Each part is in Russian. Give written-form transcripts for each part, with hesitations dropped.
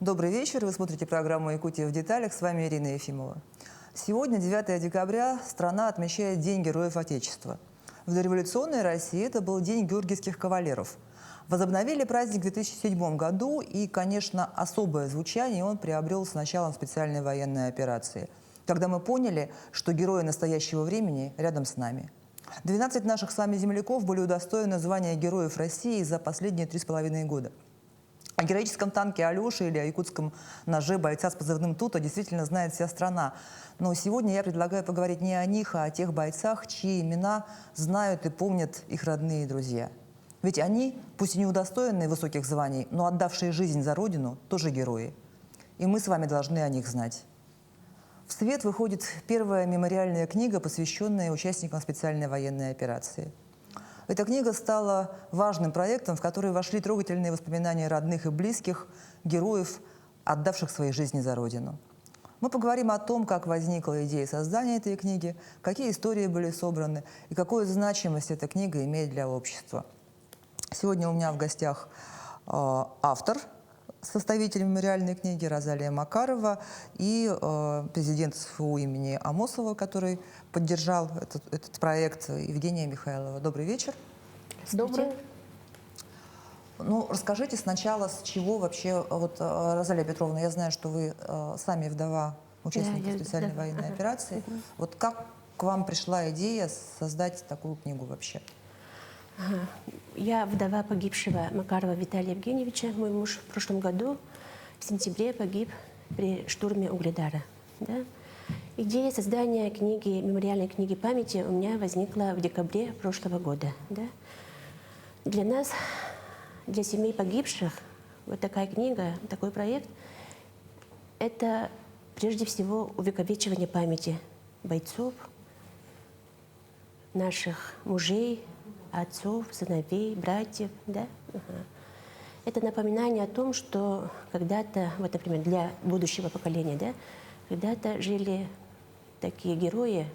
Добрый вечер. Вы смотрите программу «Якутия в деталях». С вами Ирина Ефимова. Сегодня, 9 декабря, страна отмечает День Героев Отечества. В дореволюционной России это был День георгиевских кавалеров. Возобновили праздник в 2007 году, и, конечно, особое звучание он приобрел с началом специальной военной операции, когда мы поняли, что герои настоящего времени рядом с нами. 12 наших с вами земляков были удостоены звания Героев России за последние 3,5 года. О героическом танке Алеши или о якутском ноже бойца с позывным «Тута» действительно знает вся страна. Но сегодня я предлагаю поговорить не о них, а о тех бойцах, чьи имена знают и помнят их родные и друзья. Ведь они, пусть и не удостоенные высоких званий, но отдавшие жизнь за Родину, тоже герои. И мы с вами должны о них знать. В свет выходит первая мемориальная книга, посвященная участникам специальной военной операции. Эта книга стала важным проектом, в который вошли трогательные воспоминания родных и близких, героев, отдавших свои жизни за Родину. Мы поговорим о том, как возникла идея создания этой книги, какие истории были собраны и какую значимость эта книга имеет для общества. Сегодня у меня в гостях автор, составитель мемориальной книги Розалия Макарова и президент СФУ имени Амосова, который поддержал этот проект, Евгения Михайлова. Добрый вечер. Добрый. Ну, расскажите сначала, с чего вообще, вот, Розалия Петровна, я знаю, что вы сами вдова участника специальной военной операции. Вот как к вам пришла идея создать такую книгу вообще? Я вдова погибшего Макарова Виталия Евгеньевича. Мой муж в прошлом году, в сентябре, погиб при штурме Угледара. Да? Идея создания книги, мемориальной книги памяти у меня возникла в декабре прошлого года. Да? Для нас, для семей погибших, вот такая книга, такой проект, это прежде всего увековечивание памяти бойцов, наших мужей, отцов, сыновей, братьев. Да? Это напоминание о том, что когда-то, вот, например, для будущего поколения, да, когда-то жили такие герои,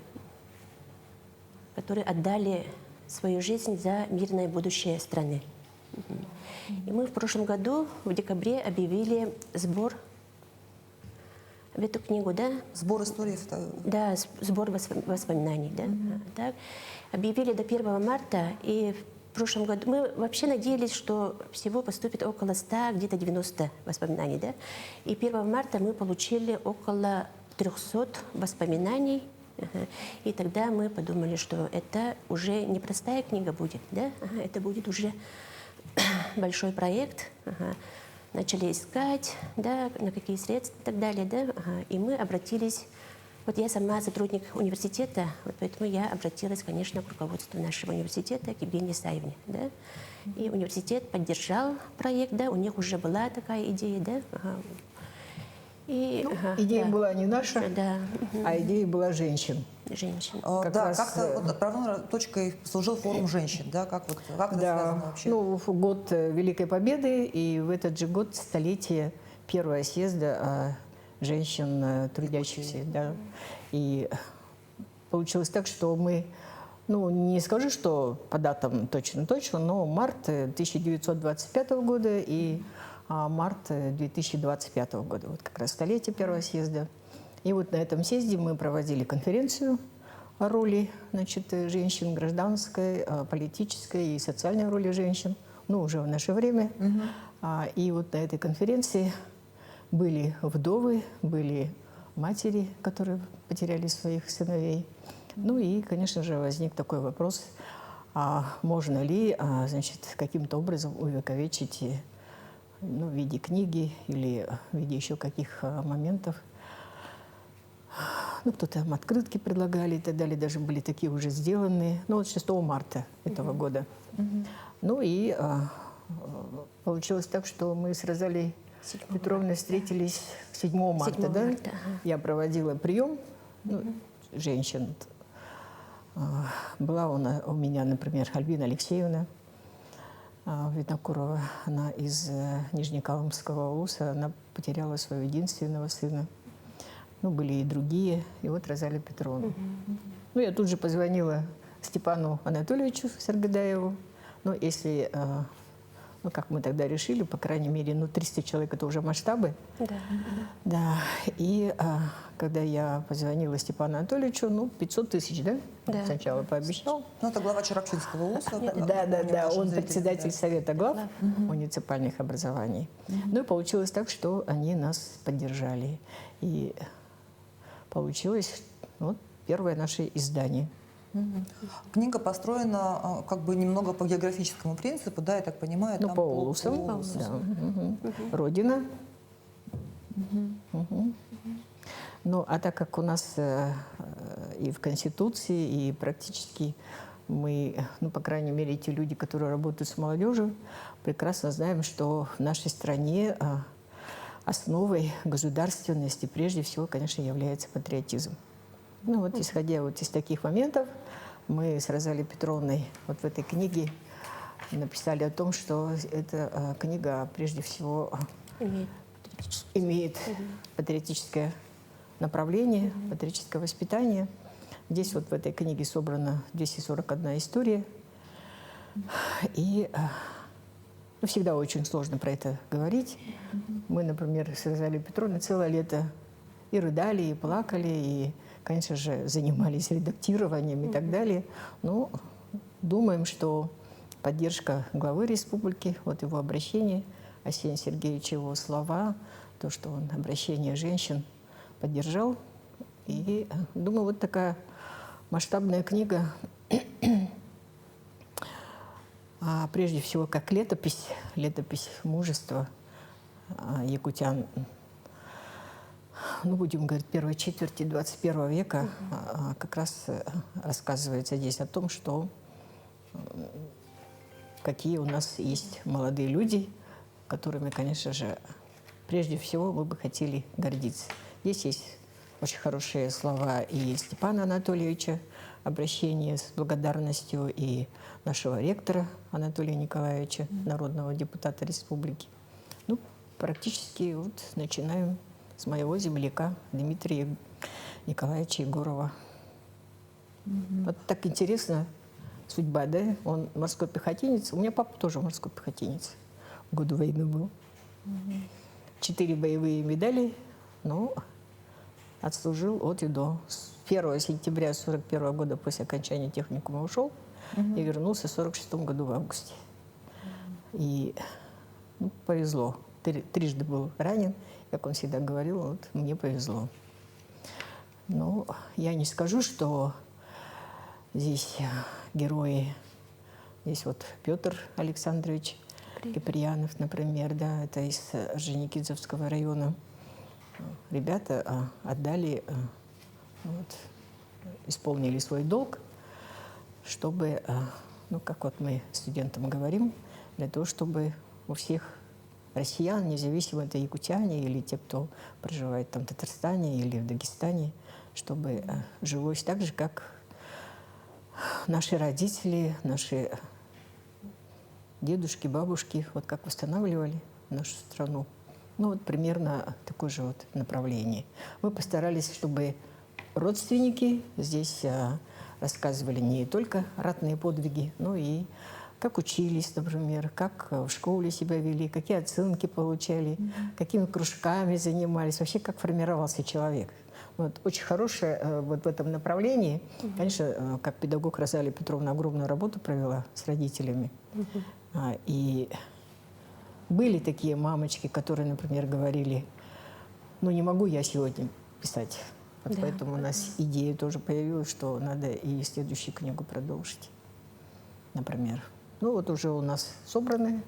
которые отдали свою жизнь за мирное будущее страны. И мы в прошлом году, в декабре, объявили сбор в эту книгу, да? Сбор историй? Да, сбор воспоминаний, да. Так. Объявили до 1 марта, и в прошлом году мы вообще надеялись, что всего поступит около 100, где-то 90 воспоминаний, да. И 1 марта мы получили около 300 воспоминаний, и тогда мы подумали, что это уже не простая книга будет, да, это будет уже большой проект. Начали искать, да, на какие средства и так далее, да, и мы обратились. Вот я сама сотрудник университета, вот поэтому я обратилась, конечно, к руководству нашего университета, к Евгении Исаевне, да, и университет поддержал проект, да, у них уже была такая идея, да. И, идея да. была не наша, да. а идея была женщин. Женщин. Да, как-то вот отправной точкой служил форум женщин, да? Как это связано вообще? Ну, год Великой Победы, и в этот же год столетие первого съезда женщин трудящихся. Да. И получилось так, что мы, ну, не скажу, что по датам точно-точно, но март 1925 года и март 2025 года. Вот как раз столетие первого съезда. И вот на этом съезде мы проводили конференцию о роли, значит, женщин, гражданской, политической и социальной роли женщин, ну, уже в наше время. И вот на этой конференции были вдовы, были матери, которые потеряли своих сыновей. Ну и, конечно же, возник такой вопрос, можно ли, значит, каким-то образом увековечить, ну, в виде книги или в виде еще каких моментов. Ну, кто-то там открытки предлагали и так далее, даже были такие уже сделанные. Ну, вот 6 марта этого года. Ну и получилось так, что мы с Розалией Петровной встретились 7 марта, 7 да? Марта. Я проводила прием женщин. Была у меня, например, Альбина Алексеевна Винокурова, она из Нижнеколымского УСа, она потеряла своего единственного сына. Ну, были и другие, и вот Розалия Петровна. Ну, я тут же позвонила Степану Анатольевичу Саргадаеву. Ну, если ну, как мы тогда решили, по крайней мере, ну, 300 человек – это уже масштабы. Да. Да, и когда я позвонила Степану Анатольевичу, ну, 500 тысяч, да? Да. Сначала пообещал. Ну, это глава Чарапчинского УСа. Да, он председатель Совета глав Глав. муниципальных образований. Ну и получилось так, что они нас поддержали. И получилось вот первое наше издание. Книга построена как бы немного по географическому принципу, да, я так понимаю. Ну, там по улусам, да. Родина. Мгм. Ну, а так как у нас и в Конституции, и практически мы, ну, по крайней мере, те люди, которые работают с молодежью, прекрасно знаем, что в нашей стране основой государственности прежде всего, конечно, является патриотизм. Ну, вот исходя вот из таких моментов, мы с Розалией Петровной вот в этой книге написали о том, что эта книга прежде всего Имеет патриотический. имеет патриотическое направление, патриотическое воспитание. Здесь вот в этой книге собрана 241 история. И ну, всегда очень сложно про это говорить. Мы, например, с Розалией Петровной целое лето и рыдали, и плакали, и, конечно же, занимались редактированием и так далее. Но думаем, что поддержка главы республики, вот его обращение, Арсения Сергеевича, его слова, то, что он обращение женщин поддержал. И думаю, вот такая масштабная книга, прежде всего как летопись мужества якутян, ну, будем говорить, первой четверти 21 века, как раз рассказывается здесь о том, что какие у нас есть молодые люди, которыми, конечно же, прежде всего мы бы хотели гордиться. Здесь есть очень хорошие слова и Степана Анатольевича, обращение с благодарностью, и нашего ректора Анатолия Николаевича, народного депутата республики. Ну, практически вот начинаем с моего земляка Дмитрия Николаевича Егорова. Вот так интересно судьба, да? Он морской пехотинец. У меня папа тоже морской пехотинец. В годы войны был. 4 боевые медали, но отслужил от и до. С 1 сентября 1941 года после окончания техникума ушел и вернулся в 1946 году в августе. И ну, повезло. Трижды был ранен, как он всегда говорил, вот мне повезло. Но я не скажу, что здесь герои. Здесь вот Петр Александрович Киприянов, например, да, это из Орджоникидзевского района. Ребята отдали, вот, исполнили свой долг, чтобы, ну, как вот мы студентам говорим, для того, чтобы у всех россиян, независимо, это якутяне или те, кто проживает там в Татарстане или в Дагестане, чтобы жилось так же, как наши родители, наши дедушки, бабушки, вот как восстанавливали нашу страну. Ну вот примерно такое же вот направление. Мы постарались, чтобы родственники здесь рассказывали не только ратные подвиги, но и как учились, например, как в школе себя вели, какие оценки получали, какими кружками занимались, вообще как формировался человек. Вот, очень хорошее вот в этом направлении. Конечно, как педагог Розалия Петровна огромную работу провела с родителями. И были такие мамочки, которые, например, говорили, ну не могу я сегодня писать. Вот поэтому у нас идея тоже появилась, что надо и следующую книгу продолжить, например. Ну вот уже у нас собрано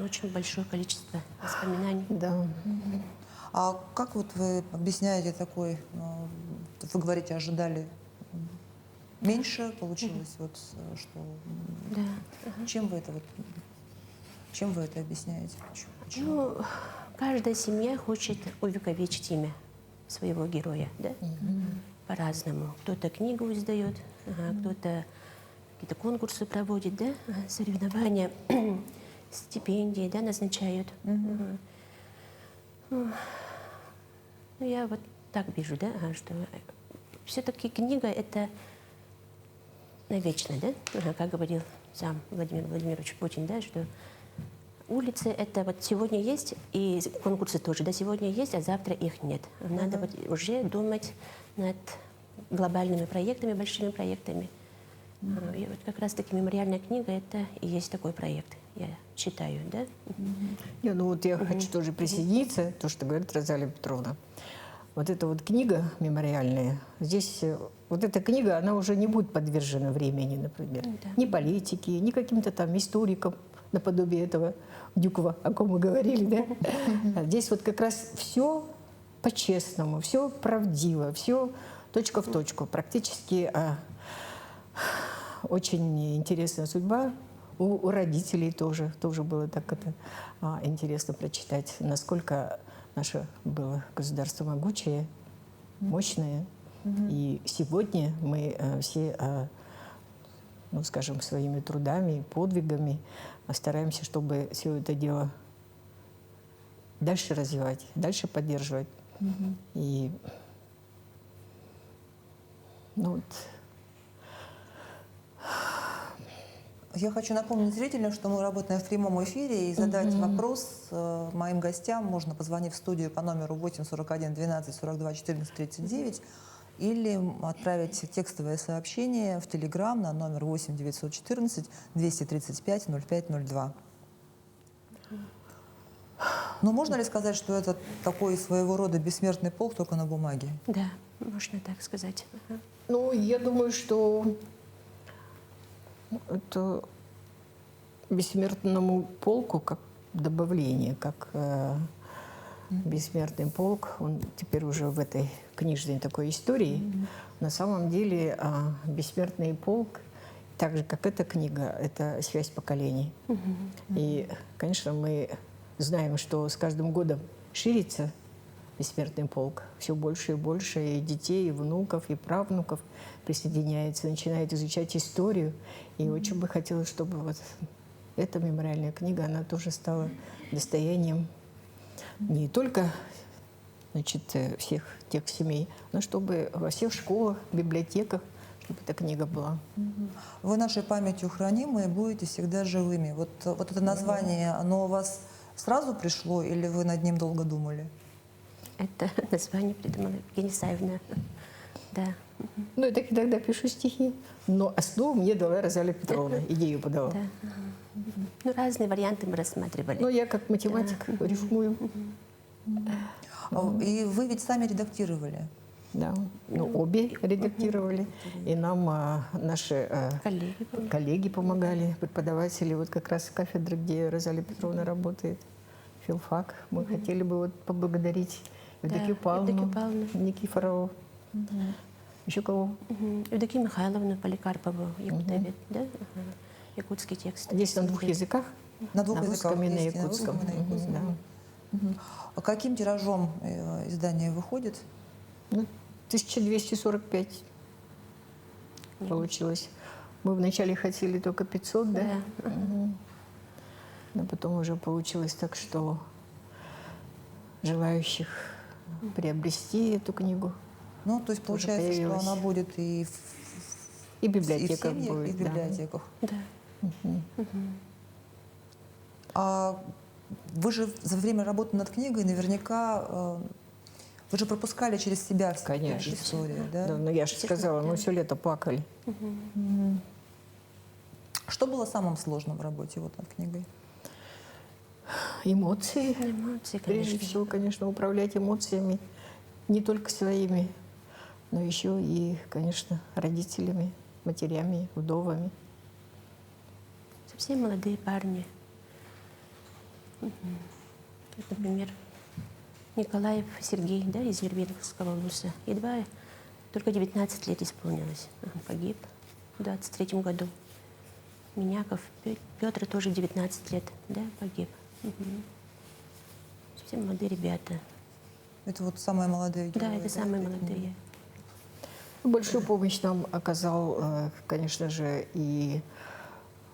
очень большое количество воспоминаний. Да. А как вот вы объясняете такой, вы говорите, ожидали меньше, получилось, вот что... Да. Чем вы это объясняете? Почему? Ну, каждая семья хочет увековечить имя своего героя, да? По-разному. Кто-то книгу издает, кто-то какие-то конкурсы проводит, да? Соревнования, стипендии, да, назначают. Ну, я вот так вижу, да, что все-таки книга — это навечно, да? Как говорил сам Владимир Владимирович Путин, да, что улицы это вот сегодня есть, и конкурсы тоже, да, сегодня есть, а завтра их нет. Надо вот уже думать над глобальными проектами, большими проектами. И вот как раз-таки мемориальная книга это и есть такой проект, я считаю, да? Не, ну вот я хочу тоже присоединиться, то, что говорит Розалия Петровна. Вот эта вот книга мемориальная, здесь вот эта книга, она уже не будет подвержена времени, например. Да. Ни политике, ни каким-то там историкам, наподобие этого Дюкова, о ком мы говорили, да? А здесь вот как раз все по-честному, все правдиво, все точка в точку. Практически очень интересная судьба. У родителей тоже было так это интересно прочитать, насколько наше было государство могучее, мощное. И сегодня мы все, ну, скажем, своими трудами, подвигами стараемся, чтобы все это дело дальше развивать, дальше поддерживать. И ну, вот. Я хочу напомнить зрителям, что мы работаем в прямом эфире, и задать вопрос моим гостям можно, позвонив в студию по номеру 8 41 12 42 14 39, или отправить текстовое сообщение в Телеграм на номер 8 914 235 0502. Но можно ли сказать, что это такой своего рода бессмертный полк, только на бумаге? Да, можно так сказать. Ну, я думаю, что это бессмертному полку как добавление, как бессмертный полк, он теперь уже в этой книжной такой истории. На самом деле бессмертный полк, так же как эта книга, это связь поколений. И, конечно, мы знаем, что с каждым годом ширится бессмертный полк. Все больше и больше и детей, и внуков, и правнуков присоединяется, начинает изучать историю. И очень бы хотелось, чтобы вот эта мемориальная книга, она тоже стала достоянием не только, значит, всех тех семей, но чтобы во всех школах, библиотеках, чтобы эта книга была. Вы нашей памятью хранимы и будете всегда живыми. Вот это название, оно у вас сразу пришло или вы над ним долго думали? Это название придумала Евгения Исаевна. Да. Ну, я так иногда пишу стихи, но основу мне дала Розалия Петровна, идею подала. Да. Ну, разные варианты мы рассматривали. Но я как математик рифмую. И вы ведь сами редактировали. Да, ну, обе редактировали, и нам наши коллеги помогали, преподаватели, вот как раз кафедры, где Розалия Петровна работает, филфак. Мы хотели бы вот поблагодарить Евдокию Павловну Никифорову. Еще кого? Евдокию Михайловну Поликарпову, Якутовед, да? Якутский текст. Здесь на двух языках. На двух на языках. русском и на есть, якутском. русском и на якутском. Да. А каким тиражом издание выходит? Ну, 1245 получилось. Мы вначале хотели только 500, да? Да. Но потом уже получилось так, что желающих приобрести эту книгу Ну, то есть тоже получается, что появилось. она будет и и в в библиотеках семьях, будет. и в да. библиотеках. Да. А вы же за время работы над книгой наверняка вы же пропускали через себя все Конечно. истории, да? Да, но я же сказала, мы все лето плакали. Что было самым сложным в работе вот над книгой? Эмоции. Эмоции, Прежде конечно. всего, конечно, управлять эмоциями не только своими, но еще и, конечно, родителями, матерями, вдовами. Совсем молодые парни. Вот, например, Николаев Сергей, да, из Вербеновского вуза. Едва только 19 лет исполнилось. Он погиб в 23-м году. Миняков Петр тоже 19 лет, да, погиб. Совсем молодые ребята. Это вот самые молодые герои. Да, это самые молодые. Большую помощь нам оказал, конечно же, и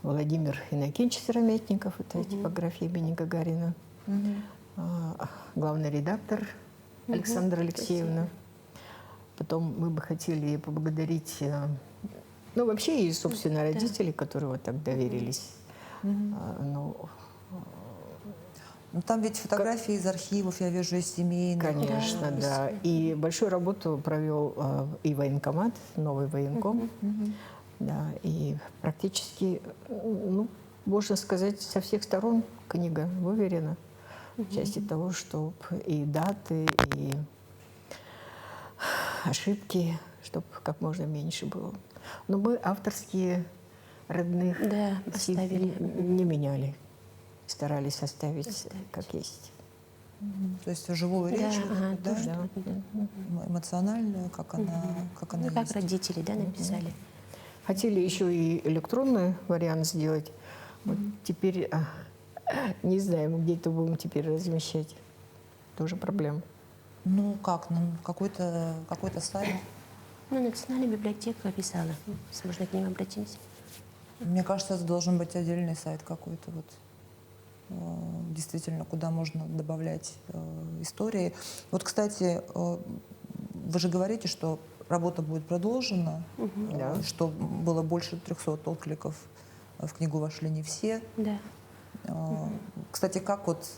Владимир Иннокентьевич Сыромятников, это типография имени Гагарина, главный редактор Александра Алексеевна. Потом мы бы хотели поблагодарить, ну, вообще и, собственно, родителей, которые вот так доверились. Ну, Ну, там ведь фотографии из архивов, я вижу, из семейных. Конечно, да. И большую работу провел и военкомат, новый военком. Да, и практически, ну, можно сказать, со всех сторон книга выверена в части того, чтобы и даты, и ошибки, чтобы как можно меньше было. Но мы авторские родных Да, сил оставили. не меняли, старались оставить как есть. То есть живую Да, речь, ага, да, тоже, эмоциональную, как она Ну, как есть. родители, да, написали. Хотели еще и электронный вариант сделать. Вот теперь не знаем, где это будем теперь размещать. Тоже проблема. Ну как, ну, какой-то сайт. Ну, Национальная библиотека писала. Можно к ним обратимся. Мне кажется, это должен быть отдельный сайт какой-то, вот, действительно, куда можно добавлять истории. Вот, кстати, вы же говорите, что работа будет продолжена, Да. что было больше 300 откликов. В книгу вошли не все. Да. Кстати, как вот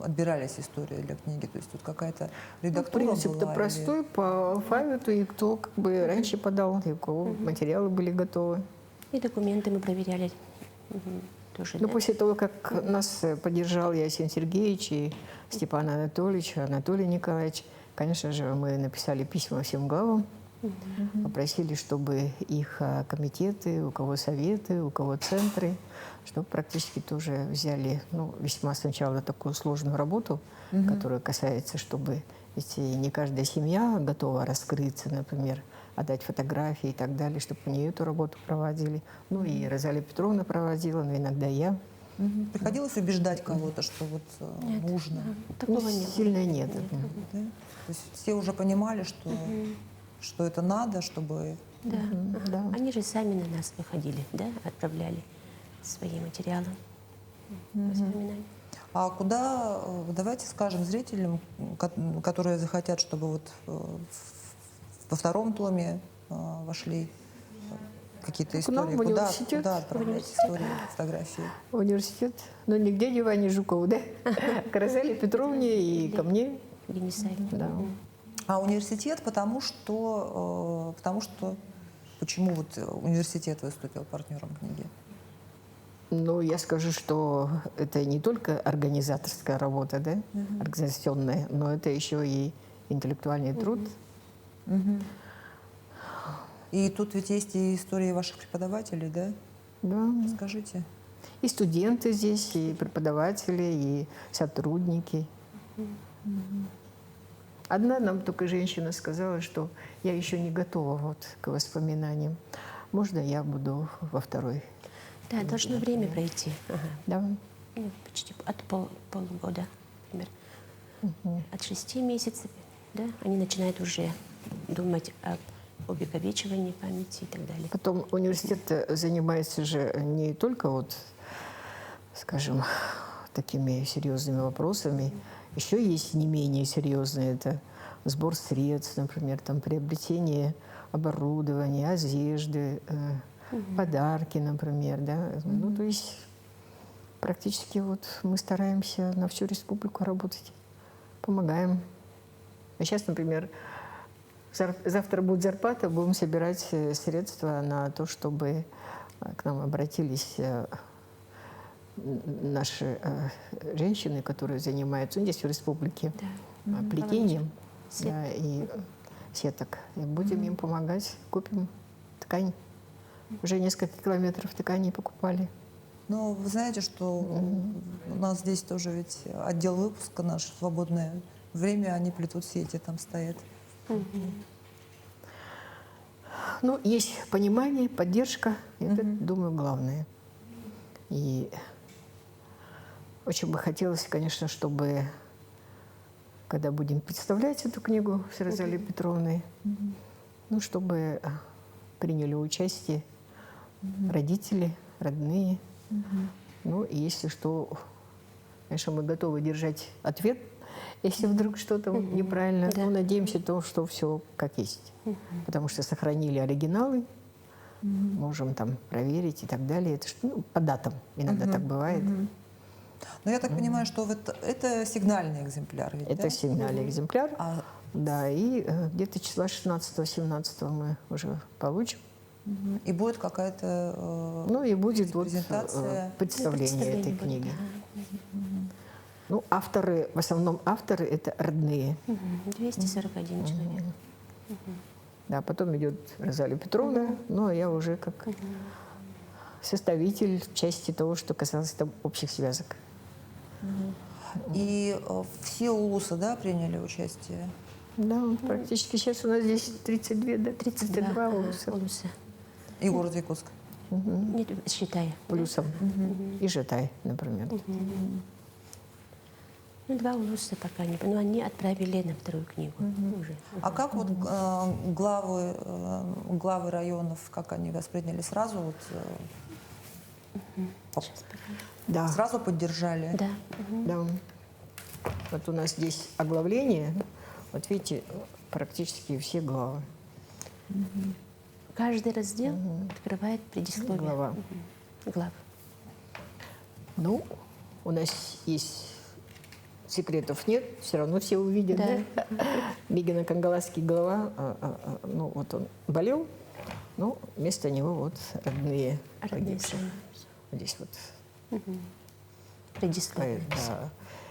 отбирались истории для книги? То есть тут какая-то редактура Принцип-то была? простой, по алфавиту, и кто как бы раньше подал, и у кого материалы были готовы. И документы мы проверяли. Тоже, Но да? после того, как нас поддержал Ясин Сергеевич и Степан Анатольевич, Анатолий Николаевич, конечно же, мы написали письма всем главам, попросили, чтобы их комитеты, у кого советы, у кого центры, чтобы практически тоже взяли, ну, весьма сначала такую сложную работу, которая касается, чтобы, если не каждая семья готова раскрыться, например, отдать фотографии и так далее, чтобы они эту работу проводили. Ну и Розалия Петровна проводила, но иногда я. Приходилось убеждать кого-то, что вот Нет, нужно? такого Ну, не было. сильно нет. Да? То есть все уже понимали, что это надо, чтобы... Да. Да. Они же сами на нас выходили, да, отправляли свои материалы, воспоминания. А куда, давайте скажем зрителям, которые захотят, чтобы вот во втором томе вошли какие-то К нам истории, в университет. куда отправлять истории, фотографии? В университет, но нигде не Ване Жукову, да? К Розалии Петровне и ко мне. Денисай. Да. А университет, потому что почему вот университет выступил партнером книги? Ну, я скажу, что это не только организаторская работа, да, организационная, но это еще и интеллектуальный труд. И тут ведь есть и истории ваших преподавателей, да? Да. Скажите. И студенты здесь, и преподаватели, и сотрудники. Одна нам только женщина сказала, что я еще не готова вот к воспоминаниям. Можно я буду во второй? Да, должно время пройти. Ага. Да. Ну, почти от полугода, например. От 6 месяцев, да, они начинают уже думать об увековечивании памяти и так далее. Потом университет занимается же не только вот, скажем, такими серьезными вопросами. Еще есть не менее серьезные. Это сбор средств, например, там приобретение оборудования, одежды, подарки, например, да. Ну, то есть практически вот мы стараемся на всю республику работать, помогаем. А сейчас, например, завтра будет зарплата, будем собирать средства на то, чтобы к нам обратились наши женщины, которые занимаются, ну, здесь в республике, плетением, да, и сеток. И будем им помогать, купим ткань. Уже несколько километров ткани покупали. Ну, вы знаете, что у нас здесь тоже ведь отдел выпуска наш, свободное время, они плетут сети, там стоят. Ну, есть понимание, поддержка, это, думаю, главное. И очень бы хотелось, конечно, чтобы, когда будем представлять эту книгу с Розалией Петровной, ну, чтобы приняли участие родители, родные. Ну, и если что, конечно, мы готовы держать ответ, если вдруг что-то неправильно. Да. Но надеемся, что все как есть. Потому что сохранили оригиналы, можем там проверить и так далее. Это по датам иногда так бывает. Но я так понимаю, что вот это сигнальный экземпляр, ведь, Это да? сигнальный экземпляр. А, Да, и где-то числа 16-17 мы уже получим. и будет какая-то Ну и будет вот презентация. представление этой будет, книги. да. Ну, авторы, в основном авторы это родные. 241 человек. Да, потом идет Розалия Петровна, ну а я уже как составитель части того, что касалось там общих связок. И все улусы, да, приняли участие? Да, практически сейчас у нас здесь 32, да, 32 улуса. улуса. И город Якутск. Нет, считай. Плюсом. И Житай, например. Ну, 2 улуса пока не... Но они отправили на вторую книгу уже. А как вот главы районов, как они восприняли сразу? Вот, Да, сразу поддержали? Да. да. Вот у нас здесь оглавление. Вот видите, практически все главы. Каждый раздел открывает предисловие. Глава. Глав. Ну, у нас есть секретов нет, все равно все увидят. Да. Да? Мигина Кангаласский глава, ну вот он болел, но вместо него вот родные Родные погибших. сами. Здесь вот Предисловие.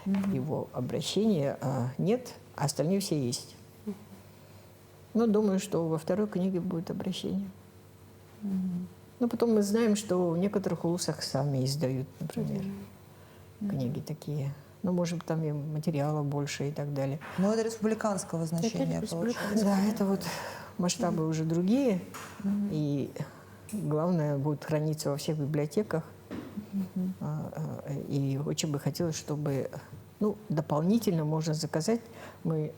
да, его обращения нет, а остальные все есть. Но думаю, что во второй книге будет обращение. Но потом мы знаем, что в некоторых улусах сами издают, например, книги такие. Ну, может быть, там и материала больше и так далее. Но это республиканского значения Это получается. Да, это вот масштабы уже другие. И главное, будет храниться во всех библиотеках. И очень бы хотелось, чтобы, ну, дополнительно можно заказать. Мы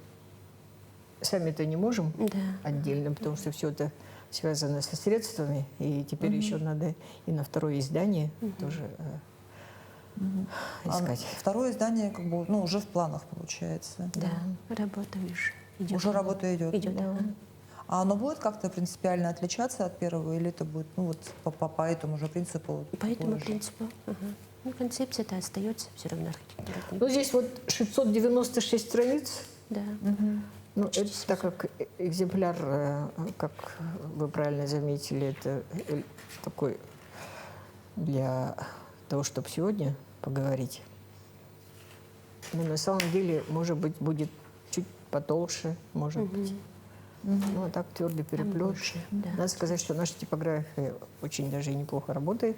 сами-то не можем Да. отдельно, потому что все это связано со средствами. И теперь еще надо и на второе издание тоже искать. А второе издание как бы, ну, уже в планах получается. Да. Работа уже идет. Уже работа идет. Идет, да. А оно будет как-то принципиально отличаться от первого, или это будет, ну, вот по этому же принципу? По этому такое же? принципу. Ну, концепция-то остается все равно архитектура. Ну, здесь вот 696 страниц. Да. Ну, это, так как экземпляр, как вы правильно заметили, это такой для того, чтобы сегодня поговорить. Но на самом деле, может быть, будет чуть потолще, может быть. Ну, а так твердый переплет. больше, да. Надо сказать, что наша типография очень даже и неплохо работает,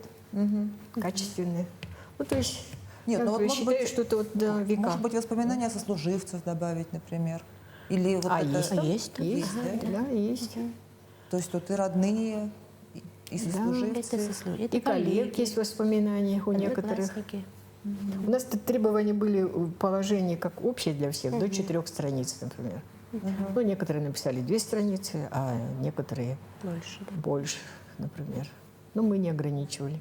качественная. Ну, то есть, Нет, я ну вот, может считаю, быть, что это вот до века. Может быть, воспоминания сослуживцев добавить, например? Или вот это... Есть, есть, есть, да? да, есть. То есть тут и родные, и сослуживцы. Это сословие. Это И коллег есть воспоминания у некоторых. одноклассники. У нас тут требования были в положении как общее для всех, до 4 страниц, например. Ну, некоторые написали 2 страницы, а некоторые Больше, да. больше, например. Но мы не ограничивали.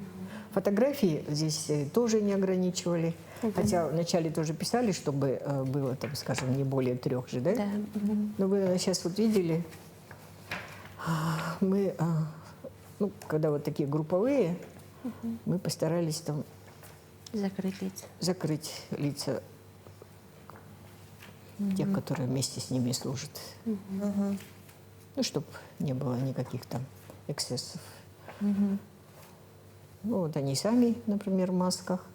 Фотографии здесь тоже не ограничивали. Хотя вначале тоже писали, чтобы было, там, скажем, не более 3 же, да? Да. Но вы сейчас вот видели, мы, ну, когда вот такие групповые, мы постарались там Закрыть лица. закрыть лица тех, которые вместе с ними служат. Ну, чтобы не было никаких там эксцессов. Ну, вот они сами, например, в масках.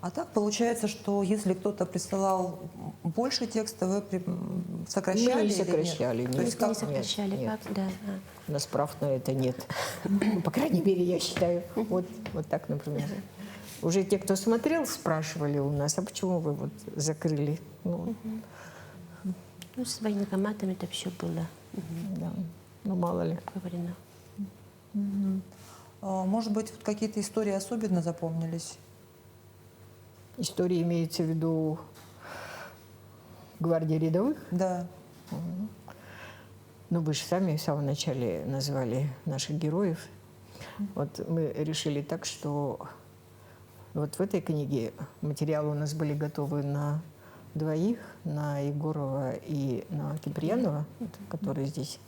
А так получается, что если кто-то присылал больше текста, вы сокращали? Мы не или нет? сокращали, То нет. есть Не как? сокращали, Нет. как? Да. У нас прав на это нет. Ну, по крайней мере, я считаю. Вот так, например. Уже те, кто смотрел, спрашивали у нас, а почему вы вот закрыли? Ну, Ну, с военкоматами это все было да. Ну, мало ли. говорено. Может быть, вот какие-то истории особенно запомнились? История имеется в виду гвардии рядовых. Да. Ну, вы же сами в самом начале назвали наших героев. Вот мы решили так, что вот в этой книге материалы у нас были готовы на 2, на Егорова и на Киприянова, вот, которые здесь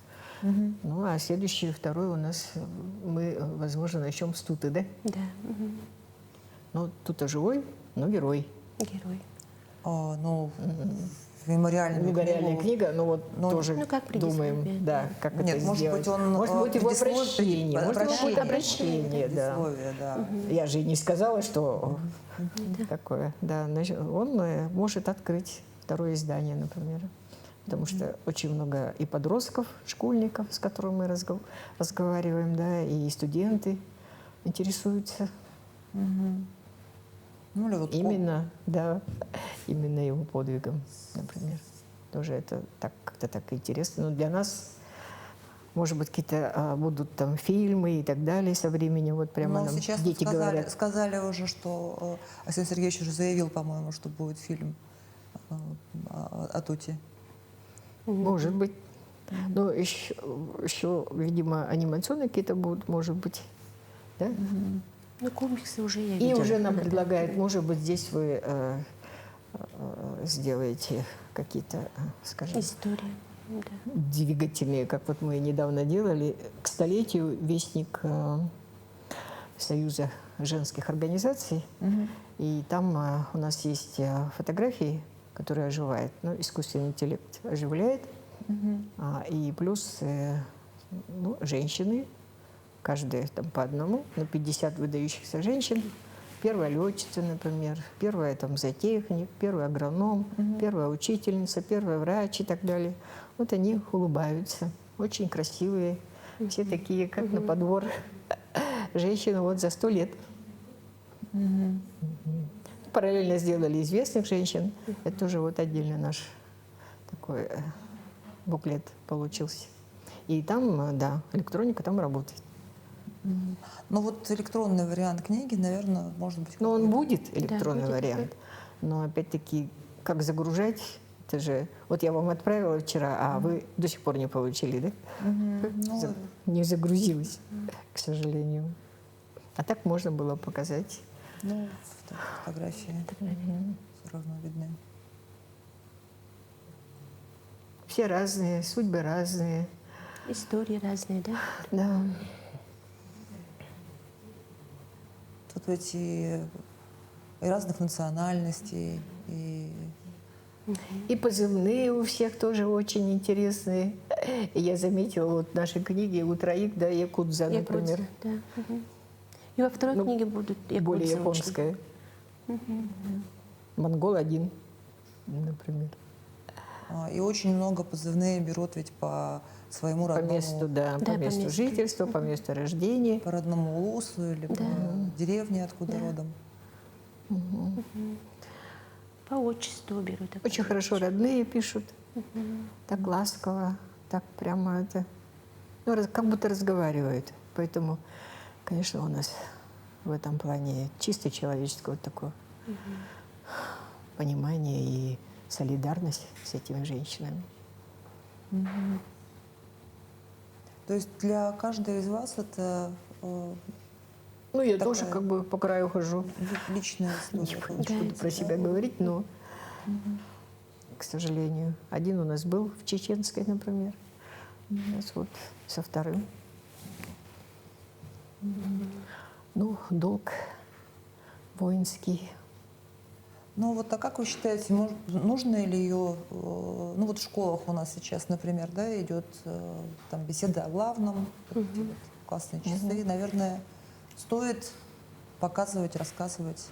Ну, а следующий, второй у нас, мы, возможно, начнем с Туты, да? Да. Мгм. Ну, Тута живой, но герой. Герой. Ну, мемориальную Мемориальная книгу. книга, но вот Ну, тоже ну, как думаем, предисловие, да, как Нет, это может сделать. быть, он Может быть, его обращение, может быть, будет обращение, да. предисловие, да. Я же и не сказала, что такое. Да, значит, он может открыть второе издание, например. Потому что очень много и подростков, школьников, с которыми мы разговариваем, да, и студенты интересуются Ну, или вот именно, да, именно его подвигом, например. Тоже это так, как-то так интересно. Но для нас, может быть, какие-то будут там фильмы и так далее со временем. Вот прямо Но нам сейчас дети говорят. сказали уже, что Александр Сергеевич уже заявил, по-моему, что будет фильм о Туте. Может быть. Но еще, видимо, анимационные какие-то будут, может быть. Да? Ну, комиксы уже я И видела. уже нам Да. предлагают, может быть, здесь вы сделаете какие-то, скажем, История. Да. двигательные, как вот мы недавно делали, к столетию вестник Союза женских организаций. И там у нас есть фотографии, которые оживают. Ну, искусственный интеллект оживляет. И плюс женщины, каждая там по одному, 50 выдающихся женщин. Первая летчица, например, первая там зоотехник, первый агроном, первая учительница, первый врач и так далее. Вот они улыбаются, очень красивые, все такие, как на подбор женщины вот за 100 лет. Параллельно сделали известных женщин. Это тоже вот отдельно наш такой буклет получился. И там, да, электроника там работает. Ну вот электронный вариант книги, наверное, может быть. Но он будет, электронный будет, вариант. Но опять-таки, как загружать, это же... Вот я вам отправила вчера, а вы до сих пор не получили, да? Ну, Не загрузилось, к сожалению. А так можно было показать. ну, фотографии все равно видны. Все разные, судьбы разные. Истории разные, да? Да. Тут эти и разных национальностей, и И позывные у всех тоже очень интересные. И я заметила, вот в нашей книге у троих, да, якудза, например. Якудза, да. И во второй Ну, книге будут якудза Более очень. японская. Монгол один, например. и очень много позывные берут ведь по своему По родному, месту, да, Да, по по месту месту. жительства, по месту рождения. по родному улусу или по деревне, откуда родом. По отчеству берут. Очень хорошо родные пишут, так ласково, так прямо это, ну, как будто разговаривают. Поэтому, конечно, у нас в этом плане чисто человеческое вот такое понимание и солидарность с этими женщинами. То есть для каждой из вас это Ну, я Такая- тоже как бы по краю хожу. личная Не история. буду про себя говорить, но, к сожалению, один у нас был в Чеченской, например. Сейчас вот со вторым. Ну, долг воинский. Ну вот, а как вы считаете, нужно ли ее, ну вот в школах у нас сейчас, например, да, идет там беседа о главном, вот эти вот классные часы, наверное, стоит показывать, рассказывать.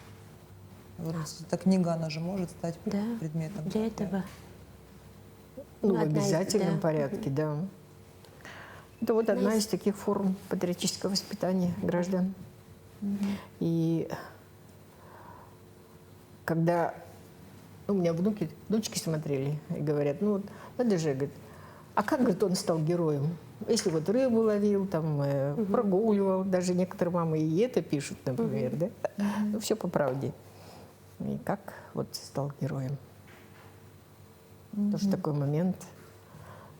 Вот эта книга, она же может стать Да, предметом. для этого. Ну, в Одна из- обязательном да. порядке, да. Это вот одна из таких форм патриотического воспитания граждан. И когда у меня внучки смотрели и говорят, ну, вот, надо же, говорит, а как, говорит, он стал героем? Если вот рыбу ловил, там, прогуливал, даже некоторые мамы и это пишут, например, да? Ну, все по правде. И как вот стал героем? Тоже такой момент.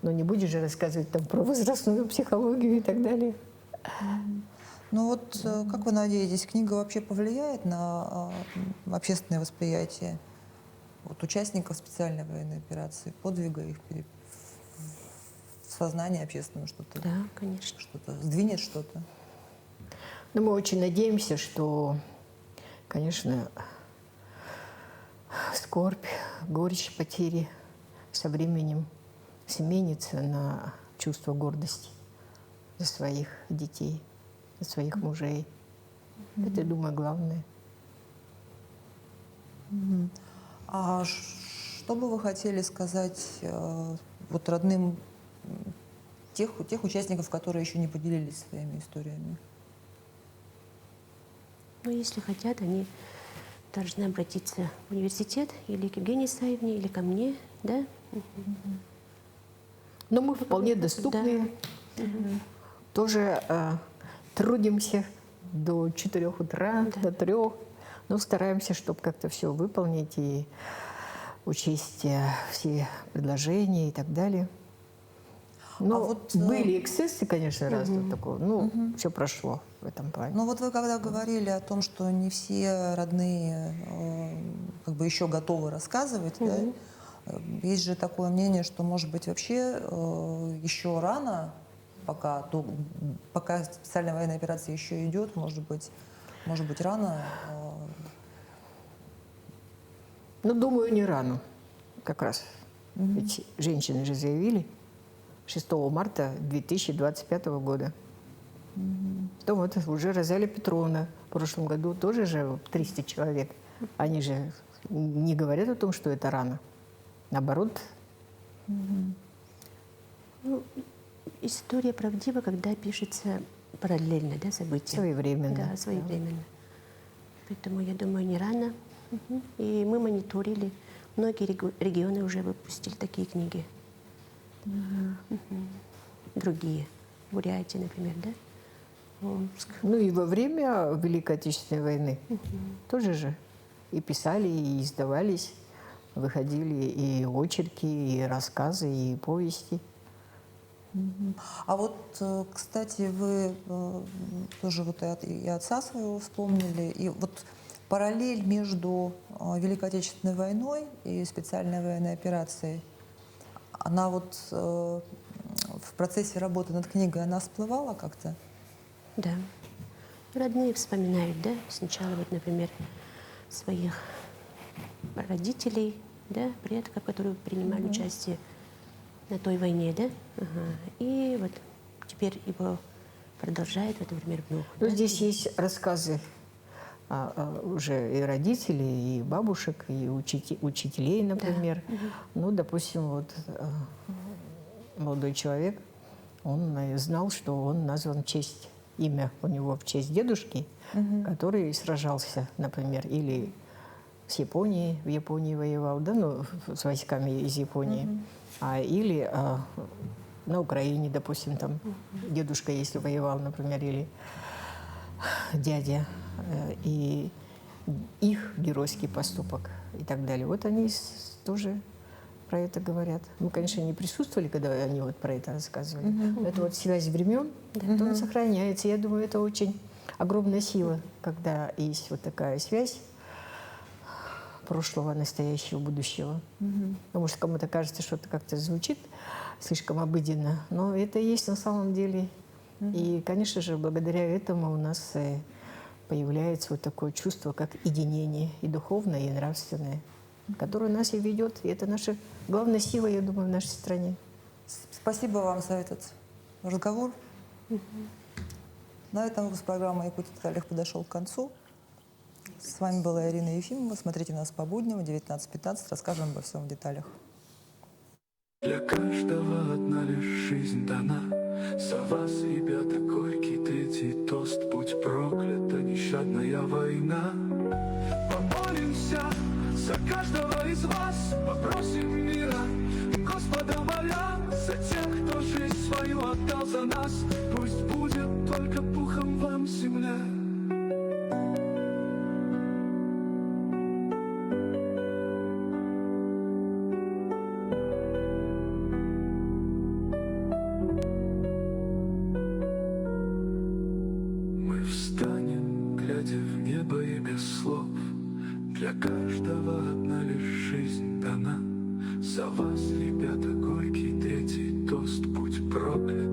Но не будешь же рассказывать там про возрастную психологию и так далее. Ну вот, как вы надеетесь, книга вообще повлияет на общественное восприятие вот, участников специальной военной операции, подвига их в сознание общественное что-то, Да, конечно. что-то сдвинет что-то. Но мы очень надеемся, что, конечно, скорбь, горечь потери со временем сменится на чувство гордости за своих детей, за своих мужей. Это, я думаю, главное. А что бы вы хотели сказать вот родным тех участников, которые еще не поделились своими историями? Ну, если хотят, они должны обратиться в университет или к Евгении Исаевне, или ко мне, да? Но мы вполне доступны, тоже трудимся до 4 утра, до 3, но стараемся, чтобы как-то все выполнить и учесть все предложения и так далее. Но вот, были эксцессы, конечно, разного такого. Ну, все прошло в этом плане. Ну вот вы когда говорили о том, что не все родные как бы еще готовы рассказывать, да, есть же такое мнение, что, может быть, вообще еще рано, пока специальная военная операция еще идет, может быть рано. Ну, думаю, не рано. Как раз. Ведь женщины же заявили 6 марта 2025 года. То вот уже Розалия Петровна в прошлом году тоже же 300 человек. Они же не говорят о том, что это рано. Наоборот. Ну, история правдива, когда пишется параллельно, да, события. Своевременно. Да, своевременно. Поэтому, я думаю, не рано. И мы мониторили. Многие регионы уже выпустили такие книги. Другие. Бурятия, например, да? Омск. Ну и во время Великой Отечественной войны тоже же и писали, и издавались, выходили и очерки, и рассказы, и повести. А вот, кстати, вы тоже вот и отца своего вспомнили, и вот параллель между Великой Отечественной войной и специальной военной операцией, она вот в процессе работы над книгой, она всплывала как-то? Да. Родные вспоминают, да? Сначала, вот, например, своих родителей, да, предков, которые принимали участие на той войне, да? И вот теперь его продолжает, вот, например, внук. Ну, да? здесь есть рассказы уже и родителей, и бабушек, и учителей, например. Ну, допустим, вот молодой человек, он знал, что он назван в честь, имя у него в честь дедушки, который сражался, например, или с Японией, в Японии воевал, да, ну, с войсками из Японии, или на Украине, допустим, там дедушка, если воевал, например, или дядя, и их геройский поступок и так далее. Вот они тоже про это говорят. Мы, конечно, не присутствовали, когда они вот про это рассказывали. Но это вот связь времен, то он сохраняется. Я думаю, это очень огромная сила, когда есть вот такая связь прошлого, настоящего, будущего. Потому что кому-то кажется, что это как-то звучит слишком обыденно, но это и есть на самом деле. И, конечно же, благодаря этому у нас появляется вот такое чувство, как единение, и духовное, и нравственное, которое нас и ведет. И это наша главная сила, я думаю, в нашей стране. Спасибо вам за этот разговор. На этом выпуск программы «Якутия в деталях» подошел к концу. С вами была Ирина Ефимова. Смотрите нас по будням в 19:15. Расскажем обо всем в деталях. Для каждого одна лишь жизнь дана. За вас, ребята, горький третий тост. Будь проклята нещадная война. Помолимся за каждого из вас, попросим мира Господа моля. За тех, кто жизнь свою отдал за нас. Пусть будет только пухом вам земля. Глядя в небо и без слов, для каждого одна лишь жизнь дана. За вас, ребята, горький третий тост. Будь проклят.